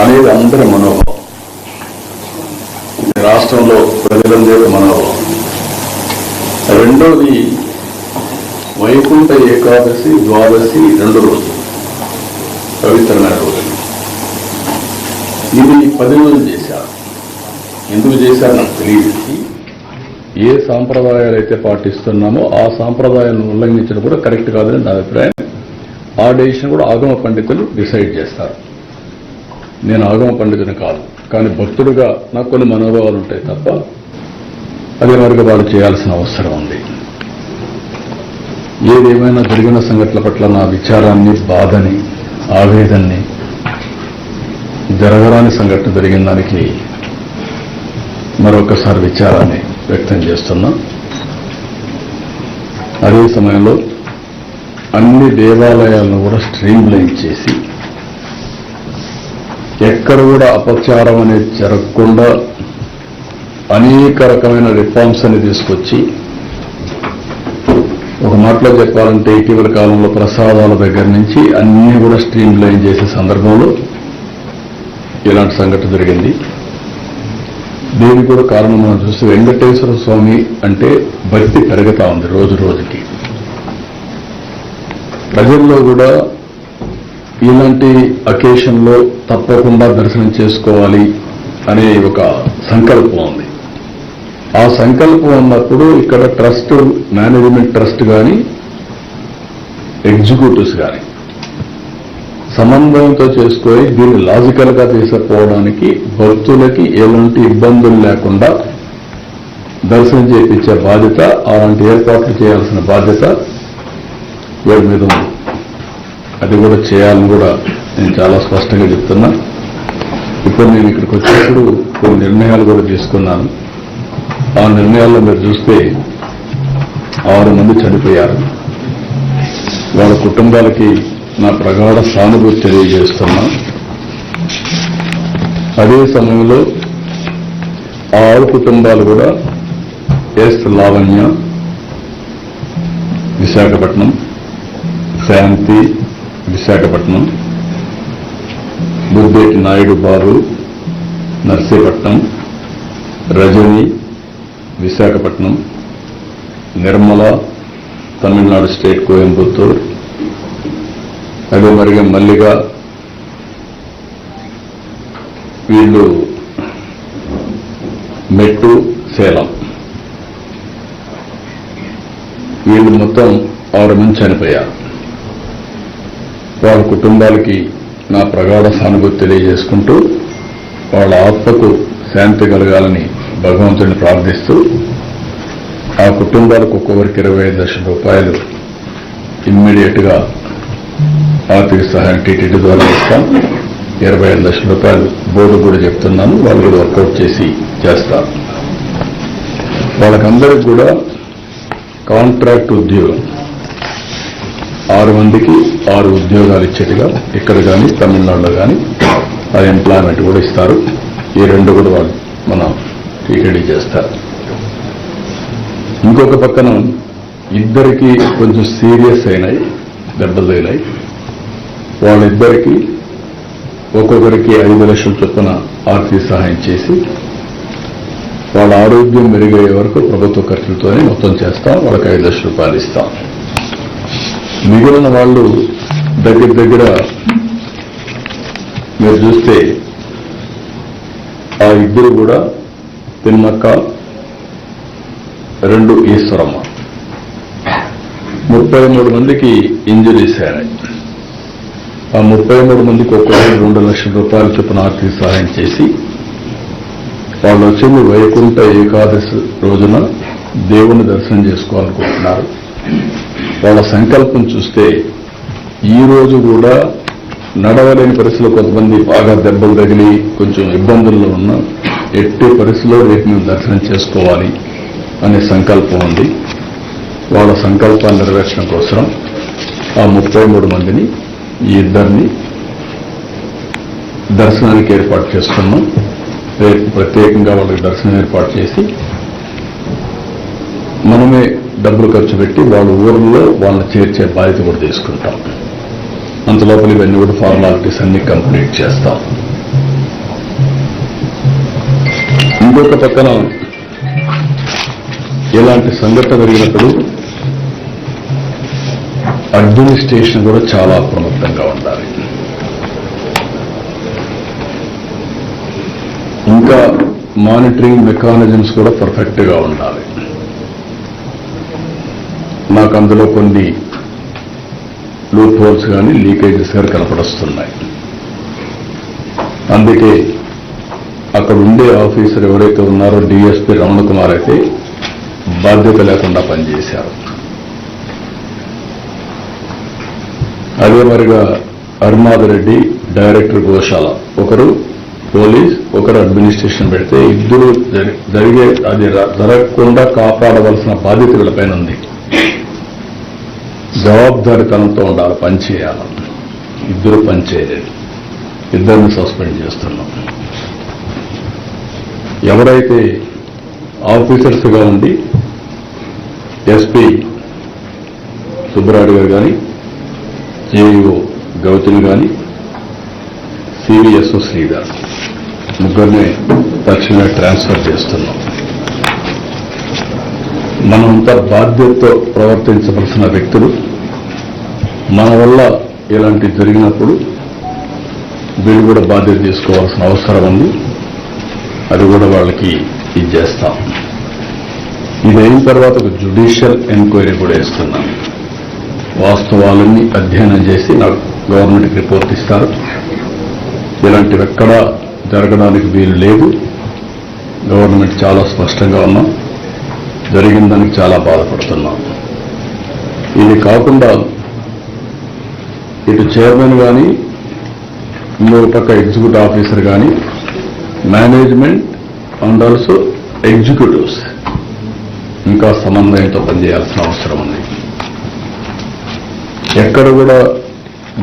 అనేది అందరి మనోభావం. రాష్ట్రంలో ప్రజలందరి యొక్క మనోభావం. రెండోది వైకుంఠ ఏకాదశి, ద్వాదశి 2 రోజులు పవిత్రమైన రోజులు. ఇది 10 రోజులు చేశారు. ఎందుకు చేశారు నాకు తెలియదు. ఏ సాంప్రదాయాలు అయితే పాటిస్తున్నామో ఆ సాంప్రదాయాలను ఉల్లంఘించడం కూడా కరెక్ట్ కాదని నా అభిప్రాయం. ఆ డెసిషన్ కూడా ఆగమ పండితులు డిసైడ్ చేస్తారు. నేను ఆగమ పండితుని కాదు, కానీ భక్తుడిగా నాకు కొన్ని మనోభావాలు ఉంటాయి తప్ప అదే మరిగా వాళ్ళు చేయాల్సిన అవసరం ఉంది. ఏదేమైనా జరిగిన సంఘటనల పట్ల నా విచారాన్ని, బాధని, ఆవేదనని, జరగరాని సంఘటన జరిగిన దానికి మరొకసారి విచారాన్ని వ్యక్తం చేస్తున్నా. అదే సమయంలో అన్ని దేవాలయాలను కూడా స్ట్రీమ్లైన్ చేసి ఎక్కడ కూడా అపచారం అనేది జరగకుండా అనేక రకమైన రిఫార్మ్స్ అని తీసుకొచ్చి, ఒక మాటలో చెప్పాలంటే ఇటీవల కాలంలో ప్రసాదాల దగ్గర నుంచి అన్నీ కూడా స్ట్రీమ్లైన్ చేసే సందర్భంలో ఇలాంటి సంఘటన జరిగింది. దీనికి కూడా కారణం మనం చూస్తే వెంకటేశ్వర స్వామి అంటే భక్తి పెరుగుతా ఉంది రోజు రోజుకి. ప్రజల్లో కూడా ఇలాంటి అకేషన్లో తప్పకుండా దర్శనం చేసుకోవాలి అనే ఒక సంకల్పం ఉంది. ఆ సంకల్పం ఉన్నప్పుడు ఇక్కడ ట్రస్ట్, మేనేజ్మెంట్ ట్రస్ట్ కానీ ఎగ్జిక్యూటివ్స్ కానీ సమన్వయంతో చేసుకొని దీన్ని లాజికల్గా తీసుకుపోవడానికి భక్తులకి ఎలాంటి ఇబ్బందులు లేకుండా దర్శనం చేయించే బాధ్యత, అలాంటి ఏర్పాట్లు చేయాల్సిన బాధ్యత వీరి మీద ఉంది. అది కూడా చేయాలని కూడా నేను చాలా స్పష్టంగా చెప్తున్నా. ఇప్పుడు నేను ఇక్కడికి వచ్చినప్పుడు కొన్ని నిర్ణయాలు కూడా తీసుకున్నాను. ఆ నిర్ణయాల్లో మీరు చూస్తే 6 మంది చనిపోయారు. వాళ్ళ కుటుంబాలకి నా ప్రగాఢ సానుభూతి తెలియజేస్తున్నా. అదే సమయంలో 6 కుటుంబాలు కూడా ఎస్ లావణ్య విశాఖపట్నం, శాంతి విశాఖపట్నం, బుద్ధేటి నాయుడు బాబు నర్సీపట్నం, రజని విశాఖపట్నం, నిర్మల తమిళనాడు స్టేట్ కోయంబత్తూర్, అదే మరిగా మల్లిక వీళ్ళు మెట్టు సేలం. వీళ్ళు మొత్తం 6 మంది చనిపోయారు. వాళ్ళ కుటుంబాలకి నా ప్రగాఢ సానుభూతి తెలియజేసుకుంటూ వాళ్ళ ఆత్మకు శాంతి కలగాలని భగవంతుడిని ప్రార్థిస్తూ ఆ కుటుంబాలకు ఒక్కొక్కరికి 25 లక్షల రూపాయలు ఇమ్మీడియట్గా ఆర్థిక సహాయం టీటీడీ ద్వారా ఇస్తాం. 25 లక్షల రూపాయలు బోర్డు కూడా చెప్తున్నాను, వాళ్ళు కూడా వర్కౌట్ చేసి చేస్తారు. వాళ్ళకందరికి కూడా కాంట్రాక్ట్ ఉద్యోగం 6 మందికి 6 ఉద్యోగాలు ఇచ్చేట్టుగా ఇక్కడ కానీ తమిళనాడులో కానీ ఆ ఎంప్లాయ్మెంట్ కూడా ఇస్తారు. ఈ 2 కూడా వాళ్ళు మన టీటీడీ చేస్తారు. ఇంకొక పక్కన ఇద్దరికి కొంచెం సీరియస్ అయినాయి, దెబ్బలు తగిలాయి. వాళ్ళిద్దరికీ ఒక్కొక్కరికి 5 లక్షల చొప్పున ఆర్థిక సహాయం చేసి వాళ్ళ ఆరోగ్యం మెరుగయ్యే వరకు ప్రభుత్వ ఖర్చులతోనే మొత్తం చేస్తాం. వాళ్ళకి 5 లక్షల రూపాయలు ఇస్తాం. మిగిలిన వాళ్ళు దగ్గర మీరు చూస్తే ఆ ఇద్దరు కూడా తిమ్మక్క, 2 ఈశ్వరమ్మ, 33 మందికి ఇంజురీస్ అయినాయి. ఆ 33 మందికి ఒక్కొక్కరికి 2 లక్షల రూపాయల చొప్పున ఆర్థిక సహాయం చేసి వాళ్ళు వచ్చింది వైకుంఠ ఏకాదశి రోజున దేవుని దర్శనం చేసుకోవాలనుకుంటున్నారు. వాళ్ళ సంకల్పం చూస్తే ఈ రోజు కూడా నడవలేని పరిస్థితుల్లో కొంతమంది బాగా దెబ్బలు తగిలి కొంచెం ఇబ్బందుల్లో ఉన్న ఎట్టి పరిస్థితుల్లో రేపు మేము దర్శనం చేసుకోవాలి అనే సంకల్పం ఉంది. వాళ్ళ సంకల్పాన్ని నెరవేర్చడం కోసం ఆ 33 మందిని, ఈ ఇద్దరిని దర్శనానికి ఏర్పాటు చేస్తున్నాం. రేపు ప్రత్యేకంగా వాళ్ళకి దర్శనం ఏర్పాటు చేసి మనమే డబ్బులు ఖర్చు పెట్టి వాళ్ళ ఊర్లో వాళ్ళని చేర్చే బాధ్యత కూడా తీసుకుంటాం. అంతలోపల ఇవన్నీ కూడా ఫార్మాలిటీస్ అన్ని కంప్లీట్ చేస్తాం. ఇంకొక పక్కన ఇలాంటి సంఘటన జరిగినప్పుడు అడ్మినిస్ట్రేషన్ కూడా చాలా అప్రమత్తంగా ఉండాలి. ఇంకా మానిటరింగ్ మెకానిజమ్స్ కూడా పర్ఫెక్ట్గా ఉండాలి. నాకు అందులో కొన్ని లూప్ హోల్స్ కానీ లీకేజెస్ కానీ కనపడొస్తున్నాయి. అందుకే అక్కడ ఉండే ఆఫీసర్ ఎవరైతే ఉన్నారో డిఎస్పీ రమణ కుమార్ అయితే బాధ్యత లేకుండా పనిచేశారు. అదే మరిగా అరుణాథ్ రెడ్డి డైరెక్టర్ గోశాల, ఒకరు పోలీస్, ఒకరు అడ్మినిస్ట్రేషన్ పెడితే ఇద్దరు జరిగే అది జరగకుండా కాపాడవలసిన బాధ్యత వీళ్ళపైన ఉంది. జవాబుదారితనంతో ఉండాలి, పనిచేయాలి. ఇద్దరు పనిచేయలేదు, ఇద్దరిని సస్పెండ్ చేస్తున్నాం. ఎవరైతే ఆఫీసర్స్గా ఉండి ఎస్పీ సుబ్బరాయుడు గారు కానీ, జేఈఓ గౌతమి కానీ, సివిఎస్ఓ శ్రీధర్ ముగ్గురిని తక్షణమే ట్రాన్స్ఫర్ చేస్తున్నాం. మనమంతా బాధ్యతతో ప్రవర్తించవలసిన వ్యక్తులు. మన వల్ల ఇలాంటి జరిగినప్పుడు వీళ్ళు కూడా బాధ్యత తీసుకోవాల్సిన అవసరం ఉంది. అది కూడా వాళ్ళకి ఇది చేస్తాం. ఇది అయిన తర్వాత ఒక జ్యుడిషియల్ ఎంక్వైరీ కూడా ఇస్తున్నాం. వాస్తవాలన్నీ అధ్యయనం చేసి నాకు గవర్నమెంట్కి రిపోర్ట్ ఇస్తారు. ఇలాంటివి ఎక్కడా జరగడానికి వీలు లేదు. గవర్నమెంట్ చాలా స్పష్టంగా ఉన్నాం. జరిగిందానికి చాలా బాధపడుతున్నాం. ఇది కాకుండా ఇటు చైర్మన్ కానీ, ఇంకొక పక్క ఎగ్జిక్యూటివ్ ఆఫీసర్ కానీ, మేనేజ్మెంట్ అండ్ ఆల్సో ఎగ్జిక్యూటివ్స్ ఇంకా సమన్వయంతో పనిచేయాల్సిన అవసరం ఉంది. ఎక్కడ కూడా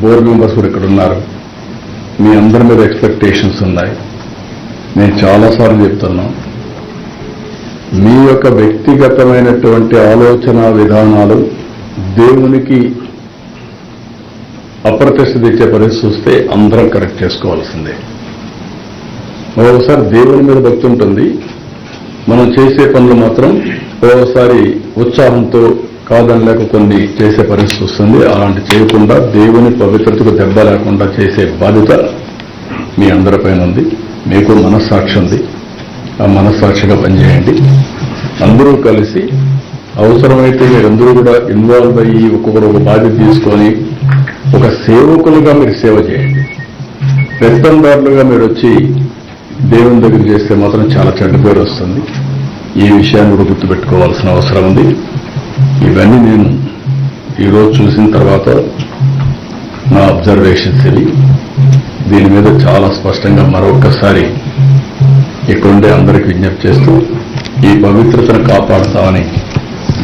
బోర్డు మెంబర్స్ కూడా ఇక్కడ ఉన్నారు. మీ అందరి మీద ఎక్స్పెక్టేషన్స్ ఉన్నాయి. నేను చాలాసార్లు చెప్తున్నా, మీ యొక్క వ్యక్తిగతమైనటువంటి ఆలోచన విధానాలు దేవునికి అప్రతిష్ట తెచ్చే పరిస్థితి వస్తే అందరం కరెక్ట్ చేసుకోవాల్సిందే. ఒక్కోసారి దేవుని మీద భక్తి ఉంటుంది, మనం చేసే పనులు మాత్రం ఒక్కోసారి ఉత్సాహంతో కాదనలేక కొన్ని చేసే పరిస్థితి వస్తుంది. అలాంటి చేయకుండా దేవుని పవిత్రతకు దెబ్బ లేకుండా చేసే బాధ్యత మీ అందరిపైన ఉంది. మీకు మనస్సాక్షి ఉంది. ఆ మనస్సాక్షిగా పనిచేయండి. అందరూ కలిసి అవసరమైతే మీరందరూ కూడా ఇన్వాల్వ్ అయ్యి ఒక్కొక్కరు ఒక బాధ్యత తీసుకొని ఒక సేవకులుగా మీరు సేవ చేయండి. పెత్తందారులుగా మీరు వచ్చి దేవుని దగ్గర చేస్తే మాత్రం చాలా చెడ్డ పేరు వస్తుంది. ఈ విషయాన్ని కూడా గుర్తుపెట్టుకోవాల్సిన అవసరం ఉంది. ఇవన్నీ నేను ఈరోజు చూసిన తర్వాత నా అబ్జర్వేషన్స్ ఇవి. దీని మీద చాలా స్పష్టంగా మరొక్కసారి ఇక్కడుండే అందరికీ విజ్ఞప్తి చేస్తూ ఈ పవిత్రతను కాపాడుతామని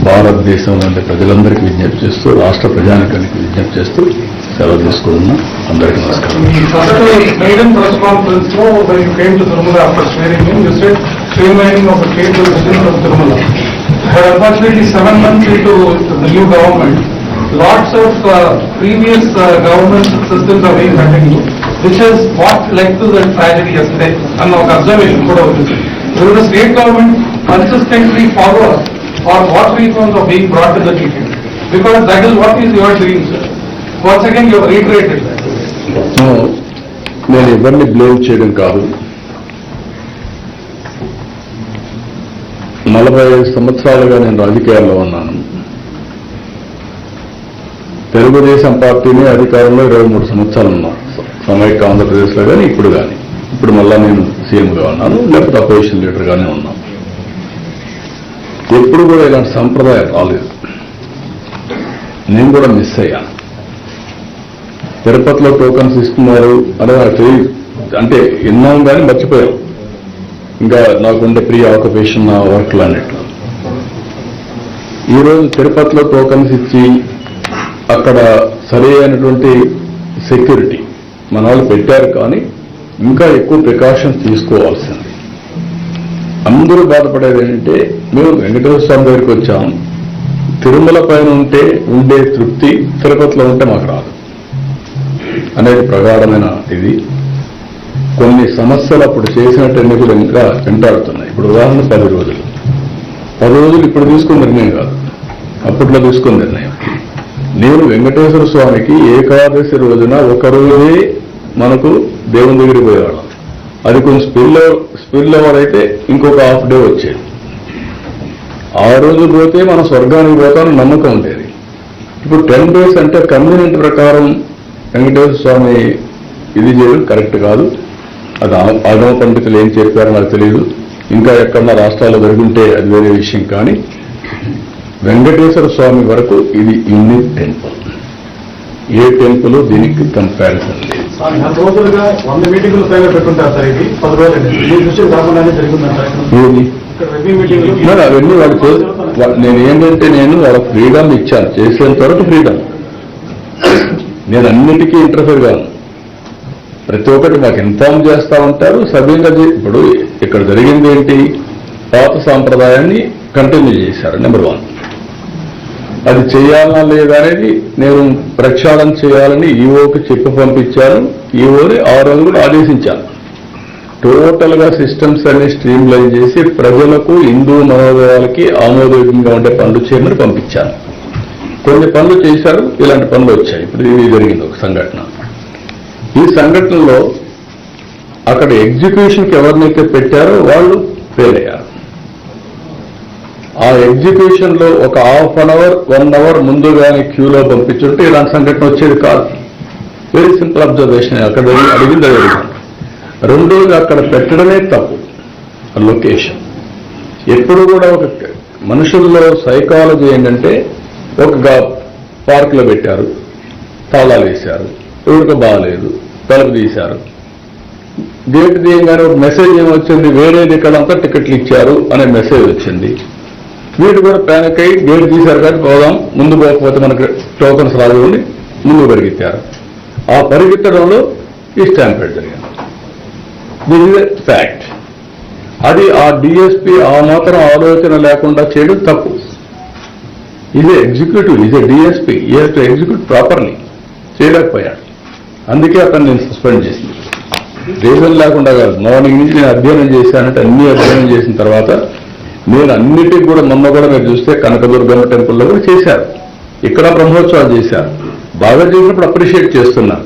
భారతదేశంలో ఉండే ప్రజలందరికీ విజ్ఞప్తి చేస్తూ, రాష్ట్ర ప్రజానికానికి విజ్ఞప్తి చేస్తూ సెలవు తీసుకుంటున్నాం. అందరికీ నమస్కారం. Unfortunately, 7 months into the new government, lots of previous government systems are being continued, which has what led to the tragedy yesterday. And our observation could have been, will the state government consistently follow up or what reforms are being brought to the teaching? Because that is what is your dream, sir. Once again, you have reiterated that. నేను ఎవరిని blame చేయడం కాదు. 45 సంవత్సరాలుగా నేను రాజకీయాల్లో ఉన్నాను. తెలుగుదేశం పార్టీని అధికారంలో 23 సంవత్సరాలు ఉన్నాను. సమైక్య ఆంధ్రప్రదేశ్లో కానీ ఇప్పుడు మళ్ళా నేను సీఎంగా ఉన్నాను, లేకపోతే అపోజిషన్ లీడర్గానే ఉన్నాను. ఎప్పుడు కూడా ఇలాంటి సంప్రదాయం రాలేదు. నేను కూడా మిస్ అయ్యాను. తిరుపతిలో టోకన్స్ ఇస్తున్నారు అని నాకు తెలియదు. అంటే విన్నాం కానీ మర్చిపోయాం. ఇంకా నాకుండే ప్రీ ఆక్యుపేషన్ నా వర్క్లు అన్నిట్లో. ఈరోజు తిరుపతిలో టోకన్స్ ఇచ్చి అక్కడ సరి అయినటువంటి సెక్యూరిటీ మన వాళ్ళు పెట్టారు, కానీ ఇంకా ఎక్కువ ప్రికాషన్స్ తీసుకోవాల్సింది. అందరూ బాధపడేది ఏంటంటే, మేము వెంకటేశ్వర స్వామి దగ్గరికి వచ్చాం, తిరుమల పైన ఉండే తృప్తి తిరుపతిలో ఉంటే మాకు రాదు అనేది ప్రగాఢమైన ఇది. కొన్ని సమస్యలు అప్పుడు చేసినట్టన్నీ కూడా ఇంకా వెంటాడుతున్నాయి. ఇప్పుడు ఉదాహరణ 10 రోజులు ఇప్పుడు తీసుకున్న నిర్ణయం కాదు, అప్పట్లో తీసుకున్న నిర్ణయం. నేను వెంకటేశ్వర స్వామికి ఏకాదశి రోజున ఒక రోజే మనకు దేవుని దగ్గరికి పోయేవాళ్ళం. అది కొంచెం స్పిల్ ఓవర్ అయితే ఇంకొక హాఫ్ డే వచ్చేది. ఆ రోజు పోతే మనం స్వర్గానికి పోతామని నమ్మకం ఉండేది. ఇప్పుడు 10 days అంటే కమ్యూనిటీ ప్రకారం వెంకటేశ్వర స్వామి ఇది చేయడం కరెక్ట్ కాదు. అది ఆగమ పండితులు ఏం చెప్పారో నాకు తెలియదు. ఇంకా ఎక్కడన్నా రాష్ట్రాల్లో జరుగుంటే అది వేరే విషయం. కానీ వెంకటేశ్వర స్వామి వరకు ఇది యూనిక్ టెంపుల్. ఏ టెంపుల్ దీనికి కంపారిజన్ లేదు. 4 రోజులుగా 100 మీటింగులు పైగా పెట్టుంటారు సార్. ఇది 10 రోజులు ఈ దృష్టి రాకుండానే జరిగిందంటారు. అవన్నీ నేను ఏంటంటే వాళ్ళకి ఫ్రీడమ్ ఇచ్చాను, చేసేంత వరకు ఫ్రీడమ్. నేను అన్నిటికీ ఇంటర్ఫేర్ కాను. ప్రతి ఒక్కటి మాకు ఇన్ఫార్మ్ చేస్తూ ఉంటారు సభ్యంగా. ఇప్పుడు ఇక్కడ జరిగింది ఏంటి, పాత సాంప్రదాయాన్ని కంటిన్యూ చేశారు. నెంబర్ 1, అది చేయాలన్నా లేదా అనేది నేను ప్రక్షాళన చేయాలని ఈఓకి చెప్పి పంపించాను. ఈఓని 6 రోజులు ఆదేశించాను. టోటల్ గా సిస్టమ్స్ అన్ని స్ట్రీమ్ లైన్ చేసి ప్రజలకు హిందూ మనోభావాలకి ఆమోదయోగ్యంగా ఉండే పనులు చేయమని పంపించాను. కొన్ని పనులు చేశారు, ఇలాంటి పనులు వచ్చాయి. ఇప్పుడు ఇది జరిగింది ఒక సంఘటన. ఈ సంఘటనలో అక్కడ ఎగ్జిక్యూషన్కి ఎవరినైతే పెట్టారో వాళ్ళు ఫెయిల్ అయ్యారు. ఆ ఎగ్జిక్యూషన్ లో ఒక హాఫ్ అన్ అవర్ 1 అవర్ ముందుగానే క్యూలో పంపించుంటే ఇలాంటి సంఘటన వచ్చేది కాదు. Very simple observation. అక్కడ అడిగింది అడిగింది. రెండోది అక్కడ పెట్టడమే తప్పు. లొకేషన్ ఎప్పుడు కూడా ఒక మనుషుల్లో సైకాలజీ ఏంటంటే, ఒక పార్కులో పెట్టారు, తాళాలు వేశారు, ఎవరికి బాగాలేదు, తలుపు తీశారు, గేట్ తీయగానే ఒక మెసేజ్ ఏమొచ్చింది, వేరేది ఇక్కడంతా టికెట్లు ఇచ్చారు అనే మెసేజ్ వచ్చింది. వీడు కూడా ప్యానిక్ అయ్యి గేట్ తీశారు కాబట్టి పోదాం, ముందు పోకపోతే మనకు టోకన్స్ రాదు అని ముందు పరిగెత్తారు. ఆ పరిగెత్తడంలో ఈ స్టాంపేడ్ జరిగింది. This is a fact. అది ఆ డిఎస్పీ ఆ మాత్రం ఆలోచన లేకుండా చేయడం తప్పు. Is executive, is a DSP, ఈ హ్యాస్ టు ఎగ్జిక్యూట్ ప్రాపర్లీ. చేయలేకపోయాడు. అందుకే అతను నేను సస్పెండ్ చేసింది. రీజన్ లేకుండా కాదు. మార్నింగ్ నుంచి నేను అధ్యయనం చేశానంటే అన్ని అధ్యయనం చేసిన తర్వాత నేను అన్నిటికీ కూడా మొన్న కూడా మీరు చూస్తే కనకదుర్గమ్మ టెంపుల్లో కూడా చేశారు, ఇక్కడ బ్రహ్మోత్సవాలు చేశారు. బాగా చేసినప్పుడు అప్రిషియేట్ చేస్తున్నాను.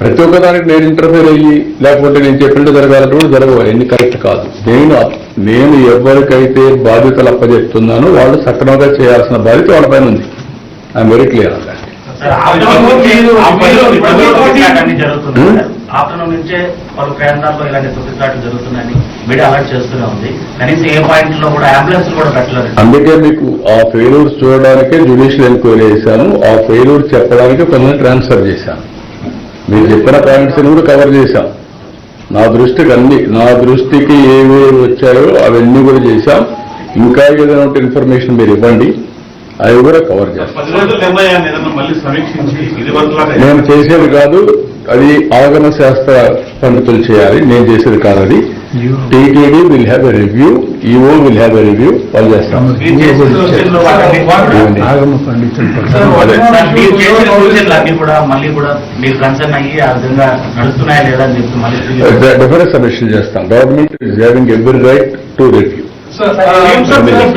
ప్రతి ఒక్కదానికి నేను ఇంటర్ఫేర్ అయ్యి లేకపోతే నేను చెప్పినట్టు జరగాలంటే కూడా జరగవు. ఎన్ని కరెక్ట్ కాదు. నేను ఎవరికైతే బాధ్యతలు అప్పచెప్తున్నానో వాళ్ళు సక్రమంగా చేయాల్సిన బాధ్యత వాళ్ళపైన ఉంది. I'm very clear on that. Afternoon నుంచే పలు కేంద్రాల్లో ఇలాంటి తొక్కిసలాట్లు జరుగుతున్నాయని మీడియా అలర్ట్ చేస్తూనే ఉంది. కనీసం ఏ పాయింట్ లో కూడా అంబులెన్స్ కూడా పెట్టలేదు. అందుకే మీకు ఆ ఫెయిల్యూర్స్ చూడడానికే జ్యుడిషియల్ ఎంక్వైరీ చేశాను. ఆ ఫెయిల్యూర్ చెప్పడానికి కొంచెం ట్రాన్స్ఫర్ చేశాను. మీరు చెప్పిన పాయింట్స్ కూడా కవర్ చేశాం. నా దృష్టికి ఏవేవి వచ్చాయో అవన్నీ కూడా చేశాం. ఇంకా ఏదైనా ఇన్ఫర్మేషన్ మీరు ఇవ్వండి, అవి కూడా కవర్ చేస్తాం. నేను చేసేది కాదు, అది ఆగమ శాస్త్ర పండితులు చేయాలి, నేను చేసేది కాదు. అది TTD will have a review, EO will have a review, వాళ్ళు చేస్తాం. ఆగమ పండితులు మళ్ళీ కూడా మీరు కన్సర్న్ అయ్యి ఆ విధంగా నడుస్తున్నాయా లేదా అని చెప్పి మళ్ళీ డెఫినెట్ సబ్మిషన్ చేస్తాం. Government is having every right to review.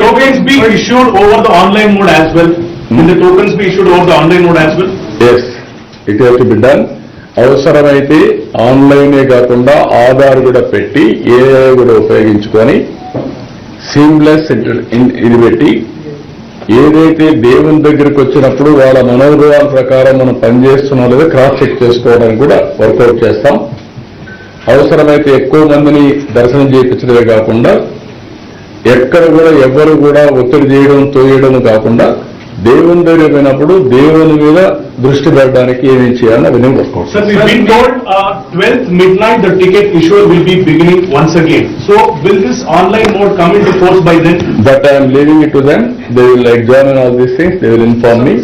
Tokens be issued over the online mode as well. Will the tokens be issued over the online mode as well? Yes, it has to be done. అవసరమైతే ఆన్లైనే కాకుండా ఆధార్ కూడా పెట్టి AI కూడా ఉపయోగించుకొని seamless ఇది పెట్టి ఏదైతే దేవుని దగ్గరికి వచ్చినప్పుడు వాళ్ళ మనోభావాల ప్రకారం మనం పనిచేస్తున్నాం లేదా క్రాస్ చెక్ చేసుకోవడానికి కూడా వర్కౌట్ చేస్తాం. అవసరమైతే ఎక్కువ మందిని దర్శనం చేయించడమే కాకుండా ఎక్కడ కూడా ఎవరు కూడా ఒత్తిడి చేయడం తోయడం కాకుండా దేవుని దగ్గర పోయినప్పుడు దేవుని మీద దృష్టి పెట్టడానికి ఏమేం చేయాలని అవన్నీ work out. Sir, we've been told 12th midnight the ticket issuer will be beginning once again. So will this online mode come into force by then? But I am leaving it to them. They will examine all these things. They will inform me.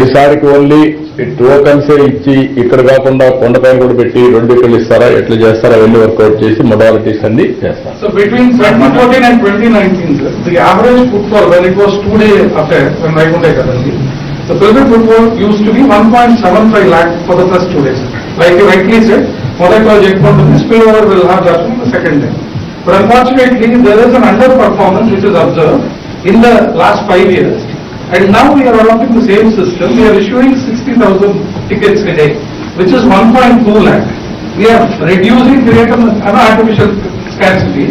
ఈసారికి only tokens ఇచ్చి ఇక్కడ కాకుండా కొండపైన కూడా పెట్టి 2 టికెట్లు ఇస్తారా, ఎట్లా చేస్తారా అవన్నీ వర్కౌట్ చేసి మొడాలిటీస్ అన్ని చేస్తారు. So between 2014 and 2019, the average footfall when it was 2-day affair when Vaikunta Ekadasi, The pilgrim footfall used to be 1.75 lakh for the first 2 days. Like you rightly said, Modakal Jekpon, the spillover will have darshan the second day. But unfortunately, there is an underperformance which is observed in the last 5 years. And now we are adopting the same system. We are issuing 60,000 tickets a day, which is 1.2 lakh. We are reducing, creating an artificial scarcity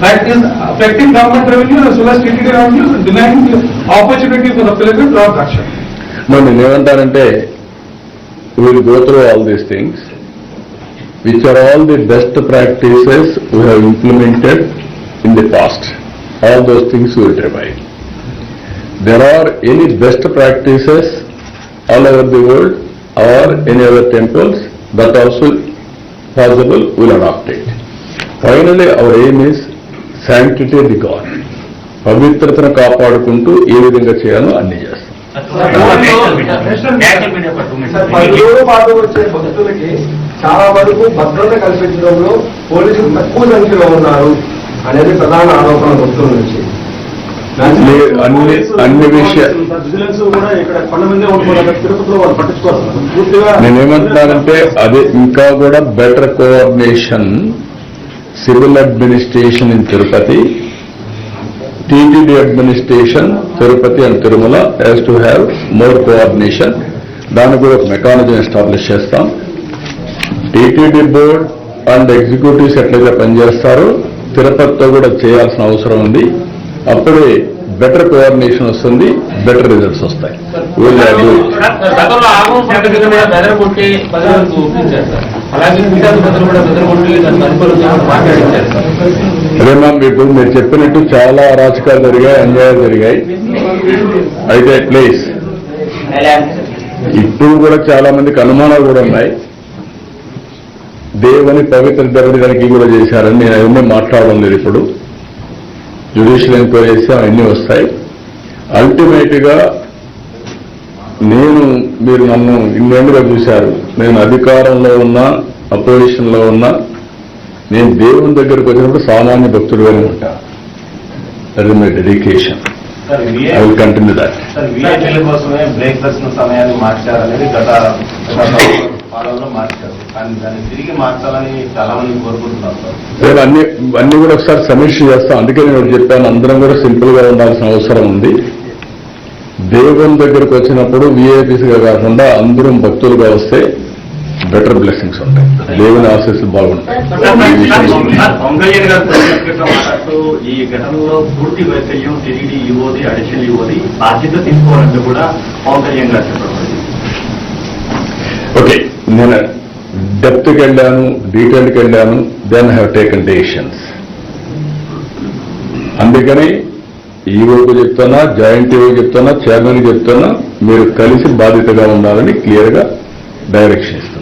that is affecting government revenue as well as TTD revenues and denying the opportunity for the pilgrim to have darshan. No, నేను ఏమంటానంటే we will go through all these things, which are all the best practices we have implemented in the past. All those things we will revive. There are any best practices all over the world or any other temples that also possible, we will adopt it. Finally, our aim is sanctity of the God. పవిత్రతను కాపాడుకుంటూ ఏ విధంగా చేయాలో అన్ని చేస్తాం. పలువురు పాటు వచ్చే భక్తులకి చాలా వరకు భద్రత కల్పించడంలో పోలీసులు తక్కువ సంఖ్యలో ఉన్నారు అనేది ప్రధాన ఆరోపణ భక్తుల నుంచి. అన్ని విషయాలు నేనేమంటున్నానంటే అదే ఇంకా కూడా better coordination civil administration in Tirupati, TTD administration Tirupati and Tirumala has to have more coordination. దానికి కూడా ఒక మెకానిజం ఎస్టాబ్లిష్ చేస్తాం. టీటీడీ బోర్డ్ అండ్ ఎగ్జిక్యూటివ్స్ ఎట్లయితే పనిచేస్తారో తిరుపతితో కూడా చేయాల్సిన అవసరం ఉంది. అప్పుడే బెటర్ కోఆర్డినేషన్ వస్తుంది, బెటర్ రిజల్ట్స్ వస్తాయి. అదేమా మీకు మీరు చెప్పినట్టు చాలా అరాచకాలు జరిగాయి, అన్యాయాలు జరిగాయి. అయితే ప్లీజ్ ఇప్పుడు కూడా చాలా మందికి అనుమానాలు కూడా ఉన్నాయి. దేవుని పవిత్ర దర్శనానికి కూడా చేశారని నేను అవన్నీ మాట్లాడడం లేదు. ఇప్పుడు జ్యుడిషియల్ ఎంక్వైరీ చేస్తే అవన్నీ వస్తాయి. అల్టిమేట్ గా మీరు నన్ను ఇన్నేళ్ళుగా చూశారు. నేను అధికారంలో ఉన్నా, అపోజిషన్ లో ఉన్నా, నేను దేవుని దగ్గరకు వచ్చినప్పుడు సామాన్య భక్తుడుగానే ఉంటా. That is my dedication. I will continue that. వీఐపీల కోసమే బ్రేక్ దర్శన సమయాన్ని మార్చారనేది గత పాలనలో మార్చారు, కానీ దాన్ని తిరిగి మార్చాలని చాలా మంది కోరుకుంటున్నారు సార్. అన్ని కూడా ఒకసారి సమీక్ష చేస్తాం. అందుకే నేను చెప్పాను, అందరం కూడా సింపుల్ గా ఉండాల్సిన అవసరం ఉంది. దేవుని దగ్గరకు వచ్చినప్పుడు వీఐపీస్గా కాకుండా అందరం భక్తులుగా వస్తే బెటర్ బ్లెస్సింగ్స్ ఉంటాయి, దేవుని ఆశీస్సులు బాగుంటాయి. పొంగయ్య గారు మాట్లాడుతూ ఈ ఘటనలో పూర్తి వైకల్యం టీడీడీ యువది, అడిషనల్ యువది బాధ్యత తీసుకోవాలంటే కూడా పొంగయ్య గారు చెప్పడం. ఓకే, నేను డెప్త్కి వెళ్ళాను, డీటెయిల్కి వెళ్ళాను, దెన్ హ్యావ్ టేకన్ డెసిషన్స్. అందుకని ఈవోకు చెప్తున్నా, జాయింట్ ఈవోకి చెప్తున్నా, చైర్మన్కి చెప్తున్నా, మీరు కలిసి బాధ్యతగా ఉండాలని క్లియర్ గా డైరెక్షన్ ఇస్తున్నాను.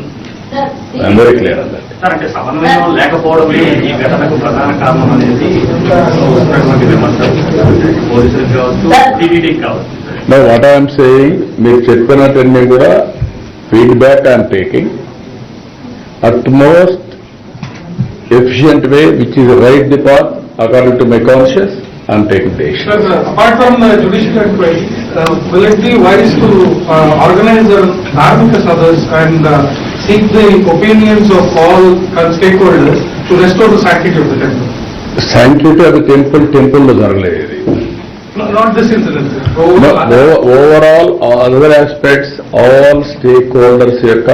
అందరూ క్లియర్ అన్నారు. అంటే సమన్వయం లేకపోవడమే ఈ ఘటనకు ప్రధాన కారణం అనేది పోలీసులకు కావచ్చు, టీడీడీకి కావచ్చు. నో వాట్ ఐఎమ్ సేయింగ్, మీరు చెప్పినట్టన్నీ కూడా feedback I'm taking at most efficient way which is right the path according to my conscious. I'm taking decision. Sir, apart from the judicial inquiry, will it be wise to organize dharmika sabhas and seek the opinions of all stakeholders to restore the sanctity of the temple? Sanctity of the temple lo jaragaledu. No, not this incident. Overall, other aspects, all stakeholders యొక్క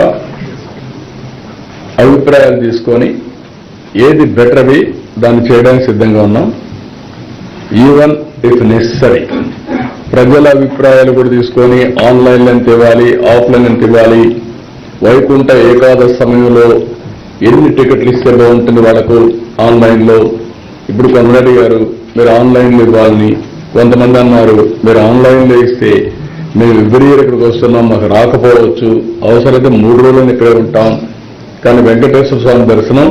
అభిప్రాయాలు తీసుకొని ఏది better వి దాన్ని చేయడానికి సిద్ధంగా ఉన్నాం. Even if necessary ప్రజల అభిప్రాయాలు కూడా తీసుకొని ఆన్లైన్ ఎంత ఇవ్వాలి, ఆఫ్లైన్ ఎంత ఇవ్వాలి, వైకుంఠ ఏకాదశి సమయంలో ఎన్ని టికెట్లు ఇస్తే బాగుంటుంది వాళ్ళకు ఆన్లైన్లో. ఇప్పుడు కొందరు గారు మీరు ఆన్లైన్లో ఇవ్వాలని, కొంతమంది అన్నారు మీరు ఆన్లైన్లో ఇస్తే మేము ఎవ్రీ ఇయర్ ఇక్కడికి వస్తున్నాం, మాకు రాకపోవచ్చు, అవసరమైతే 3 రోజులు ఇక్కడే ఉంటాం, కానీ వెంకటేశ్వర స్వామి దర్శనం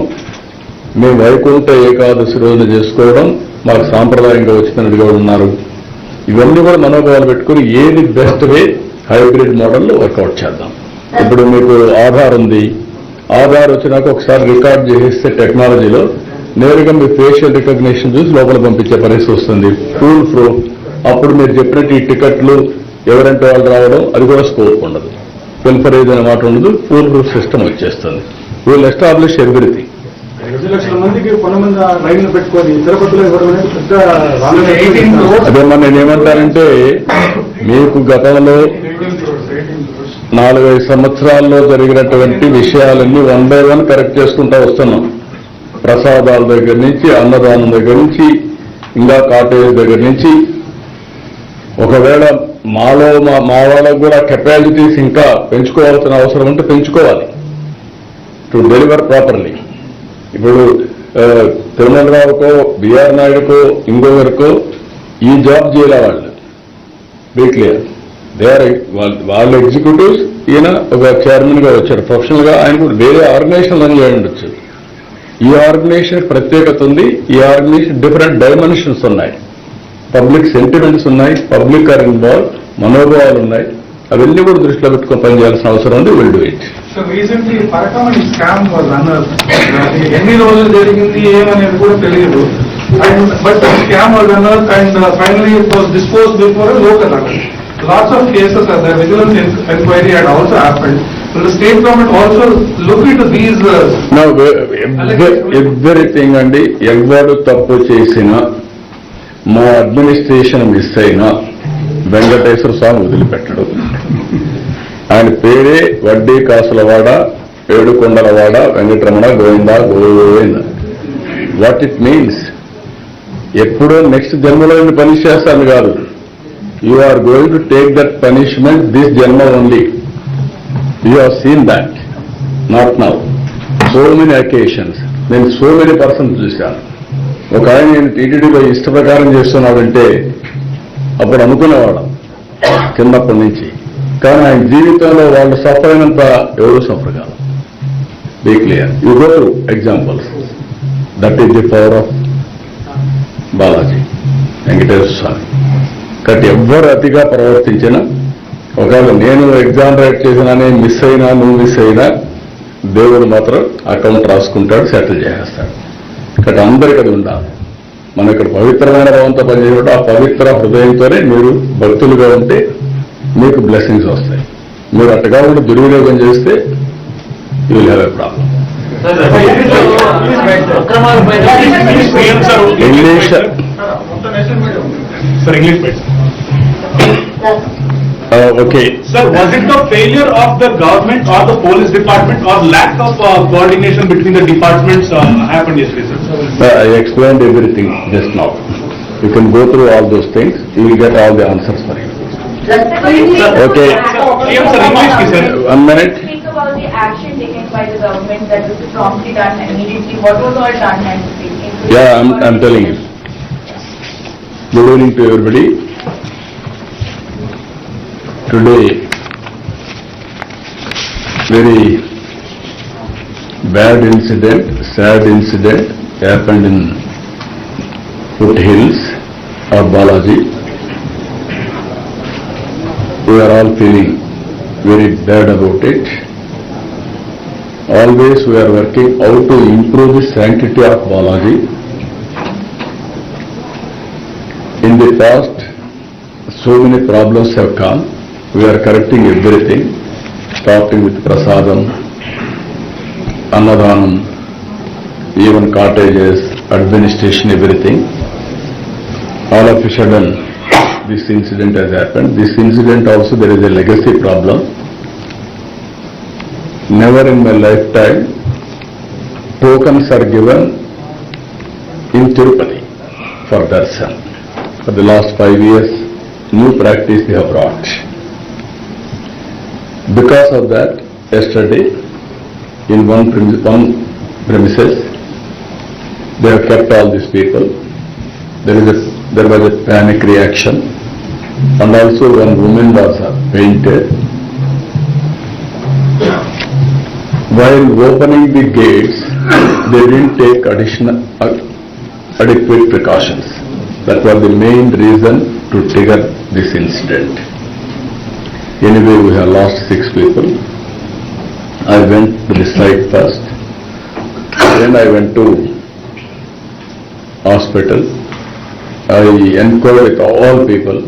మేము వైకుంఠ ఏకాదశి రోజున చేసుకోవడం మాకు సాంప్రదాయంగా వచ్చినట్టుగా ఉన్నారు. ఇవన్నీ కూడా మనోభావాలు పెట్టుకుని ఏది బెస్ట్ వే హైబ్రిడ్ మోడల్లో వర్కౌట్ చేద్దాం. ఇప్పుడు మీకు ఆధార్ ఉంది, ఆధార్ వచ్చినాక ఒకసారి రికార్డ్ చేసేస్తే టెక్నాలజీలో నేరుగా మీ ఫేషియల్ రికగ్నిషన్ చూసి లోపల పంపించే పరిస్థితి వస్తుంది, ఫుల్ ప్రూఫ్. అప్పుడు మీరు చెప్పినట్టు ఈ టికెట్లు ఎవరంటే వాళ్ళు రావడం, అది కూడా స్కోప్ ఉండదు. వెల్ఫరేజ్ అనే మాట ఉండదు, పూల్ ప్రూఫ్ సిస్టమ్ వచ్చేస్తుంది. Will establish everything. 5 లక్షల మందికి కొంతమంది రైళ్లు పెట్టుకొని తిరుపతిలో ఇవ్వడం అనేది పెద్ద అదేమన్నా నేనేమంటానంటే, మీకు గతంలో 4-5 సంవత్సరాల్లో జరిగినటువంటి విషయాలన్నీ 1 by 1 కరెక్ట్ చేసుకుంటా వస్తున్నాం. ప్రసాదాల దగ్గర నుంచి, అన్నదానం దగ్గర నుంచి, ఇంకా కాటేజ్ దగ్గర నుంచి. ఒకవేళ మాలో మా వాళ్ళకు కూడా కెపాసిటీస్ ఇంకా పెంచుకోవాల్సిన అవసరం ఉంటే పెంచుకోవాలి, టు డెలివర్ ప్రాపర్లీ. ఇప్పుడు తిరుమలరావుకో, బిఆర్ నాయుడుకో, ఇంకొకరికో ఈ జాబ్ చేయాలి వాళ్ళు. బీ క్లియర్, దే ఆర్ వాళ్ళ ఎగ్జిక్యూటివ్స్. ఈయన ఒక చైర్మన్ గా వచ్చారు ప్రొఫెషనల్ గా. ఆయన కూడా వేరే ఆర్గనైజేషన్ రన్ చేయండి ఉండొచ్చు. ఈ ఆర్గనైజేషన్ ప్రత్యేకత ఉంది. ఈ ఆర్గనైజేషన్ డిఫరెంట్ డైమెన్షన్స్ ఉన్నాయి. పబ్లిక్ సెంటిమెంట్స్ ఉన్నాయి, పబ్లిక్ ఆర్ ఇన్వాల్వ్, మనోభావాలు ఉన్నాయి. అవన్నీ కూడా దృష్టిలో పెట్టుకొని పనిచేయాల్సిన అవసరం ఉంది. Will do it. So recently Parakamani scam was అన్నారు. ఎన్ని రోజులు జరిగింది ఏమనేది కూడా తెలియదు. అండ్ బట్ స్కామ్ వాజ్ అన్నారు and finally it was dispose before local అన్నారు. Lots of cases are there. Vigilance inquiry had also happened. Will the state government also look into these? Everything అండి. ఎవరు తప్పు చేసినా, మా అడ్మినిస్ట్రేషన్ మిస్ అయినా వెంకటేశ్వర స్వామి వదిలిపెట్టడు. ఆయన పేరే వడ్డీ కాసులవాడ, ఏడుకొండలవాడ, Venkataramana, Govinda Govinda. What it means, ఎప్పుడో నెక్స్ట్ జన్మలో పని చేస్తాను కాదు. You are going to take that punishment this Janma only. You have seen that, not now. So many occasions, then so many persons చూశాను. ఒక ఆయన నేను టీటీడీలో ఇష్ట ప్రకారం చేస్తున్నాడంటే అప్పుడు అనుకునేవాడు కిందప్పటి నుంచి. కానీ ఆయన జీవితంలో వాళ్ళు సఫర్ అయినంత ఎవరు సఫర్ కాదు. Be clear. You go to examples. That is the power of Balaji Venkateswara Swami. కాబట్టి ఎవ్వరు అతిగా ప్రవర్తించినా, ఒకవేళ నేను ఎగ్జామ్ రైట్ చేసినానే మిస్ అయినా, నువ్వు మిస్ అయినా, దేవుడు మాత్రం అకౌంట్ రాసుకుంటాడు, సెటిల్ చేసేస్తాడు. కాబట్టి అందరికీ అది ఉండాలి. మనం ఇక్కడ పవిత్రమైన భావంతో పనిచేయడం, ఆ పవిత్ర హృదయంతోనే మీరు భక్తులుగా ఉంటే మీకు బ్లెస్సింగ్స్ వస్తాయి. మీరు అట్టగా ఉండి దుర్వినియోగం చేస్తే you will have a problem. English Sir, English please. Okay. Sir, was it the failure of the government or the police department or lack of coordination between the departments happened yesterday, sir? I explained everything just now. You can go through all those things. You will get all the answers for you. Okay. Sir, English ki, sir. 1 minute. Speak about the action taken by the government that was promptly done immediately. What was all done and taken? Yeah, I'm telling you. Good evening to everybody. Today, very bad incident, sad incident happened in foothills of Balaji. We are all feeling very bad about it. Always we are working how to improve the sanctity of Balaji. In the past, so many problems have come. We are correcting everything, starting with prasadam, annadhanam, even cottages, administration, everything. All of a sudden, this incident has happened. This incident also, there is a legacy problem. Never in my lifetime, tokens are given in Tirupati for darshan. For the last 5 years, new practice they have brought. Because of that, yesterday, in one premises, they have kept all these people. There was a panic reaction, and also one woman was fainted. While opening the gates, they didn't take adequate precautions. That was the main reason to trigger this incident. Anyway, we have lost 6 people. I went to the site first. Then I went to hospital. I inquired with all people.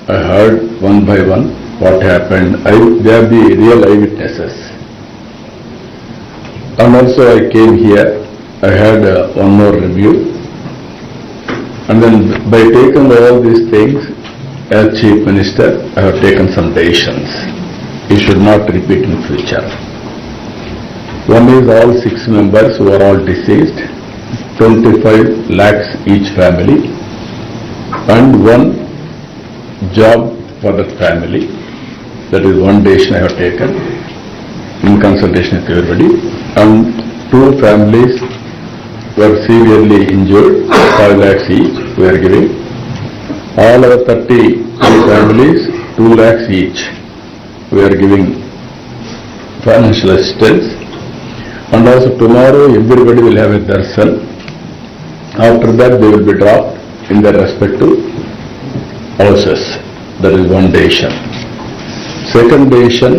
I heard one by one what happened. They are the real eyewitnesses. And also I came here, I had one more review. And then by taking all these things, as Chief Minister, I have taken some decisions. It should not repeat in future. One is all 6 members who are all deceased, 25 lakhs each family, and one job for that family. That is one decision I have taken in consultation with everybody. And 2 families were severely injured, 5 lakhs each we are giving. All our 30 families, 2 lakhs each we are giving financial assistance. And also tomorrow everybody will have a darshan. After that they will be dropped in their respective houses. That is one decision. Second decision,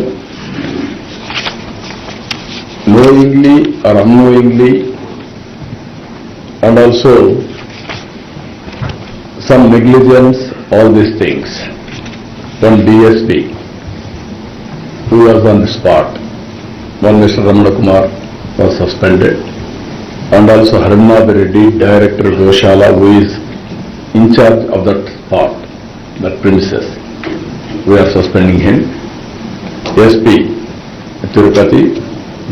knowingly or unknowingly, and also some negligence, all these things. One DSP who was on the spot, one Mr. Ramana Kumar was suspended, and also Harinad Reddy, Director Goshala, who is in charge of that spot, that premises. We are suspending him. SP Tirupati,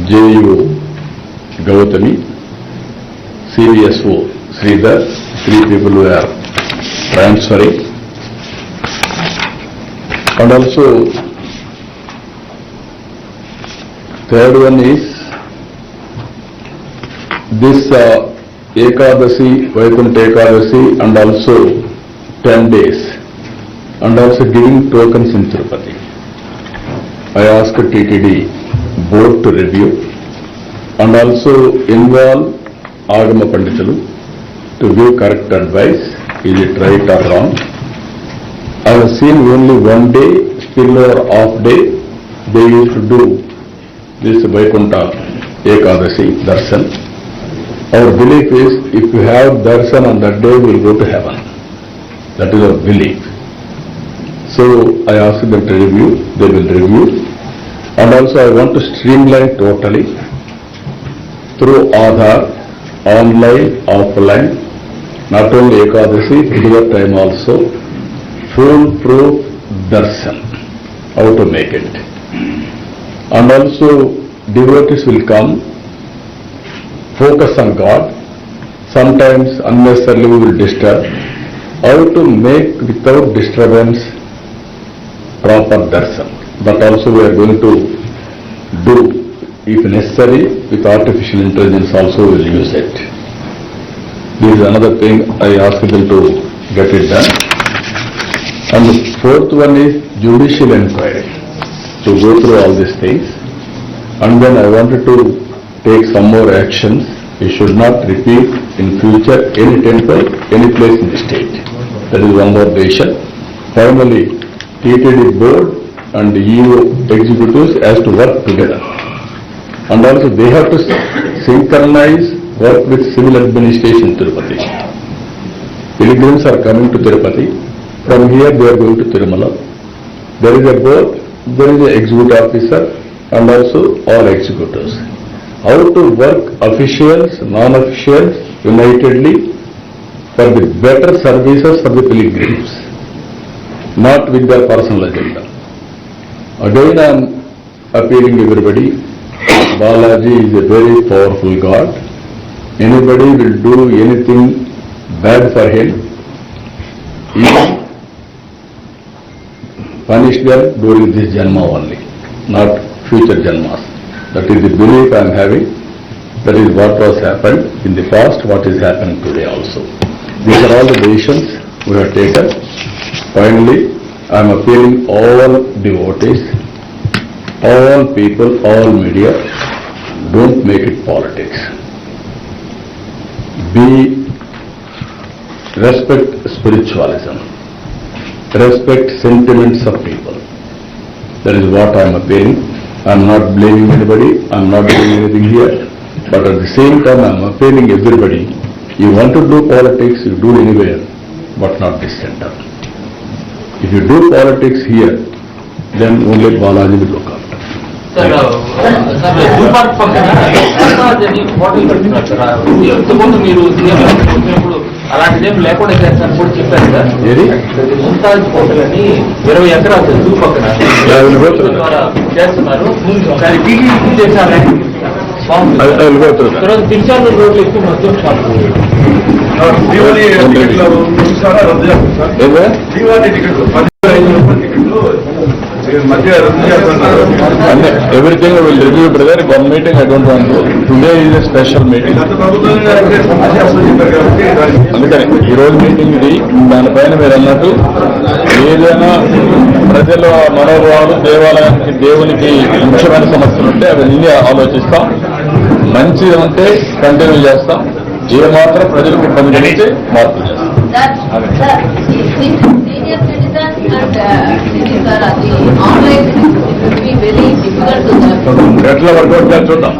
JU Gautami, CVSO Sridhar, 3 people who are transferring. And also third one is this Ekadasi, Vaikuntha Ekadasi, and also 10 days, and also giving tokens in Tirupati. I asked TTD board to review and also involve Agama Panditulu to give correct advice, is it right or wrong. I have seen only one day, still or off day, they used to do this Vaikuntha Ekadasi darshan. Our belief is, if you have darshan on that day, we will go to heaven. That is our belief. So I asked them to review, they will review. And also I want to streamline totally through Aadhaar, online, offline, not only Ekadasi, regular time also, foolproof darshan, how to make it. And also devotees will come, focus on God, sometimes unnecessarily we will disturb. How to make without disturbance proper darshan. But also we are going to do, if necessary, with artificial intelligence also we will use it. This is another thing I asked them to get it done. And the fourth one is judicial inquiry, to go through all these things. And then I wanted to take some more actions. We should not repeat in future any temple, any place in the state. That is one more decision. Finally, TTD board and EU executives has to work together. And also they have to synchronize work with civil administration in Tirupati. Pilgrims are coming to Tirupati. From here they are going to Tirumala. There is a board, there is an executive officer, and also all executives. How to work officials, non-officials unitedly for the better services for the pilgrims, not with their personal agenda. Again I am appealing everybody, Balaji is a very powerful God. Anybody will do anything bad for him, he will punish them during this Janma only, not future Janmas. That is the belief I am having. That is what was happened in the past, what is happening today also. These are all the decisions we have taken. Finally, I am appealing all devotees, all people, all media, don't make it politics. Respect spiritualism. Respect sentiments of people. That is what I am appealing. I am not blaming anybody, I am not doing anything here, but at the same time I am appealing everybody, you want to do politics, you do anywhere, but not this center. If you do politics here, then only Balaji will look after. ఇంతకుముందు మీరు వచ్చినప్పుడు అలాంటిదేం లేకుండా చేస్తారని కూడా చెప్పారు sir. ఏది? Mumtaz hotel అని 20 ఎకరాలు జూ పక్కన ద్వారా చేస్తున్నారు. దాని టీడీపీ చేశారు. తర్వాత తిరుచానూరు రోడ్లు ఎక్కువ మద్యం షాపులు. Everything will review, brother. One meeting I don't want to. Today is a special meeting. అందుకని ఈ రోజు మీటింగ్ ఇది. దానిపైన మీరు అన్నట్టు ఏదైనా ప్రజల మనోభావాలు, దేవాలయానికి దేవునికి ముఖ్యమైన సమస్యలు ఉంటే అవన్నీ ఆలోచిస్తాం. మంచిది ఉంటే కంటిన్యూ చేస్తాం. ఏ మాత్రం ప్రజలకు ఇబ్బంది కలిగితే మార్పులు చేస్తాం. ఎట్లా వర్కౌట్ చేసి చూద్దాం.